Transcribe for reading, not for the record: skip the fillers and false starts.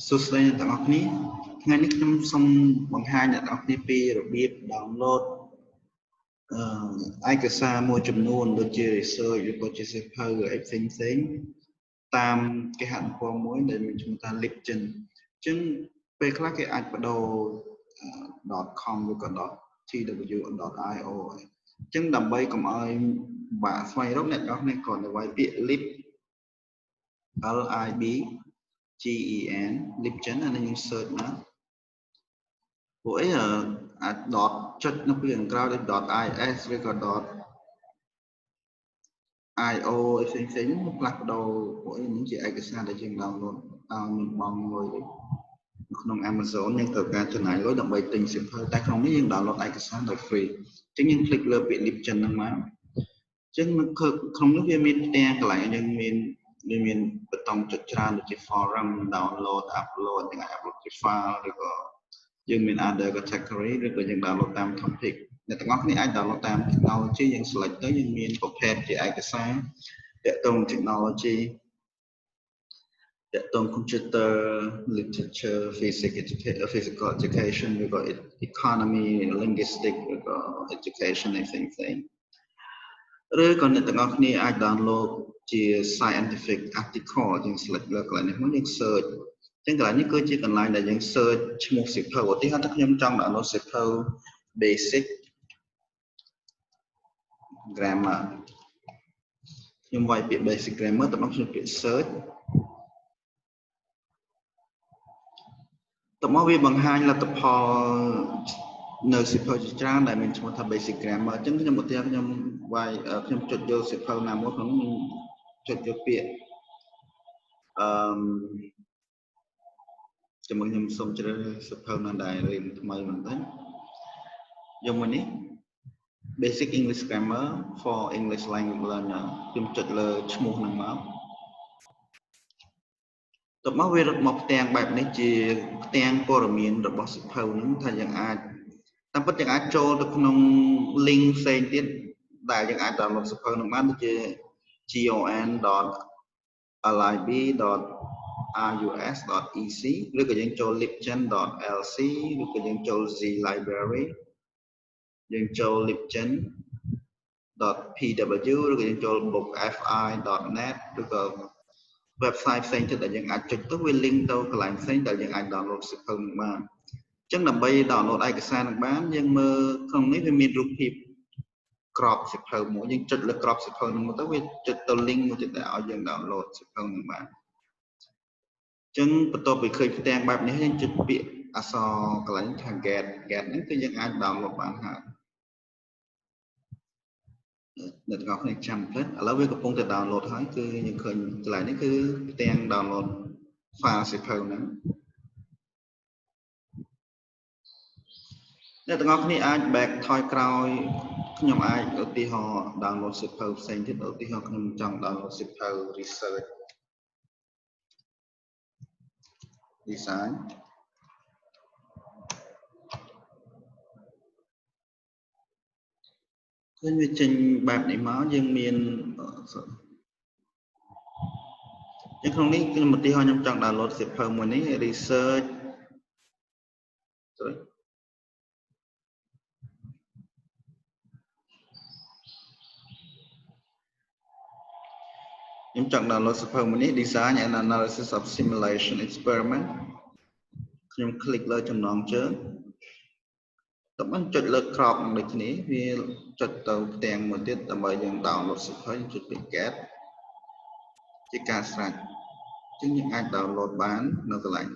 សួស្តីអ្នកទាំងអស់គ្នាថ្ងៃនេះខ្ញុំសូមបង្ហាញអ្នកទាំងអស់គ្នាពីរបៀប download ឯកសារមួយចំនួនដូចជា research ឬក៏ជាសៀវភៅឬអីផ្សេងៗតាមគេហទំព័រមួយដែលមានឈ្មោះថា Libgen អញ្ចឹងពេលខ្លះគេអាចបដូរ .com ឬក៏ .tw.io អញ្ចឹងដើម្បីកុំឲ្យបាក់ស្វែងរកអ្នកទាំងអស់គ្នាគ្រាន់តែវាយពាក្យ lib LIBGEN Libgen អានេះយើង search មកពួកអីអាច ចុចនៅពីខាងក្រោយដូច .is ឬក៏ .io អីផ្សេងៗហ្នឹងផ្លាស់ប្ដូរពួកអីនេះជាឯកសារដែលយើង download ឲ្យមានបងមួយក្នុង Amazon យើងត្រូវការចំណាយលុយដើម្បីទិញសៀវភៅតែក្នុងនេះយើង download ឯកសារដោយ free អញ្ចឹងយើង click លើពាក្យ Libgen ហ្នឹងមកអញ្ចឹងក្នុងនេះវាមានផ្ទាំងកន្លែងយើងមានបតុងចុចច្រើនដូចជា forum download upload ទាំង upload ជា file ឬក៏យើងមាន other category ឬក៏យើង download តាម topic អ្នកទាំងអស់គ្នាអាច download តាម technology យើង select ទៅយើងមានប្រភេទជាឯកសារទាក់ទង technology ទាក់ទង computer literature physical education ឬក៏ economy linguistic ឬក៏ education ផ្សេងឬក៏អ្នកទាំងអស់គ្នាអាច download ជា scientific article យើង select លើកន្លែងនេះមកយើង search អញ្ចឹងកន្លែងនេះគឺជាកន្លែងដែលយើង search ឈ្មោះសៀវភៅឧទាហរណ៍ថាខ្ញុំចង់ download សៀវភៅ basic grammar ខ្ញុំវាយពាក្យ basic grammar ទៅមកខ្ញុំពាក្យ search តមកវាបង្ហាញលទ្ធផលនៅសៀវភៅជាច្រើនដែលមានឈ្មោះថា basic grammar អញ្ចឹងខ្ញុំឧទាហរណ៍ខ្ញុំវាយខ្ញុំចុចយកសៀវភៅណាមួយខ្ញុំចុចយកពាក្យជាមួយខ្ញុំសូមជ្រើសសៀវភៅណាដែលរៀនថ្មីបន្តិចយកមួយនេះ basic English grammar for English language learner ខ្ញុំចុចលើឈ្មោះហ្នឹងមកតមកវារត់មកផ្ទាំងបែបនេះជាផ្ទាំងព័ត៌មានរបស់សៀវភៅហ្នឹងថាយើងអាចតាមពិតយើងអាចចូលទៅក្នុង link ផ្សេងទៀតដែលយើងអាច download សៀវភៅហ្នឹងបានដូចជា gon.lib.rus.ec ឬក៏យើងចូល libgen.lc ឬក៏យើងចូល z library យើងចូល libgen.pw ឬក៏យើងចូល bookfi.net ឬក៏ website ផ្សេងទៀតដែលយើងអាចចុចទៅវា link ទៅកន្លែងផ្សេងដែលយើងអាច download សៀវភៅនឹងបានអញ្ចឹងដើម្បី download ឯកសារនឹងបានយើងមើលក្នុងនេះវាមានរូបភាពក្របសៀវភៅមួយយើងចុចលើក្របសៀវភៅនោះមកទៅវាចុចទៅ link មួយទៀតដែលឲ្យយើង download សៀវភៅនឹងបានអញ្ចឹងបន្ទាប់ពីឃើញផ្ទាំងបែបនេះយើងចុចពាក្យអក្សរកន្លែងថា get ហ្នឹងគឺយើងអាច download បានហើយអ្នកទាំងអស់គ្នាចាំផ្លែឥឡូវវាកំពុងតែ download ហើយគឺយើងឃើញកន្លែងនេះគឺផ្ទាំង download file សៀវភៅហ្នឹងអ្នកទាំងអស់គ្នាអាច back ថយក្រោយខ្ញុំអាចឧទាហរណ៍ download សៀវភៅផ្សេងទៀតឧទាហរណ៍ខ្ញុំចង់ download សៀវភៅ research design ឃើញវាចេញបែបនេះមកយើងមានក្នុងនេះខ្ញុំឧទាហរណ៍ខ្ញុំចង់ download សៀវភៅមួយនេះ researchខ្ញុំចង់ download សៀវភៅមួយនេះ design and analysis of simulation experiment ខ្ញុំ click លើចំណងជើងតោះបានចុចលើក្របនឹងដូចគ្នាវាចុចទៅផ្ទាំងមួយទៀតដើម្បីយើង download សៀវភៅចុចពី get ជាការស្រេចអញ្ចឹងយើងអាច download បាននៅកន្លែង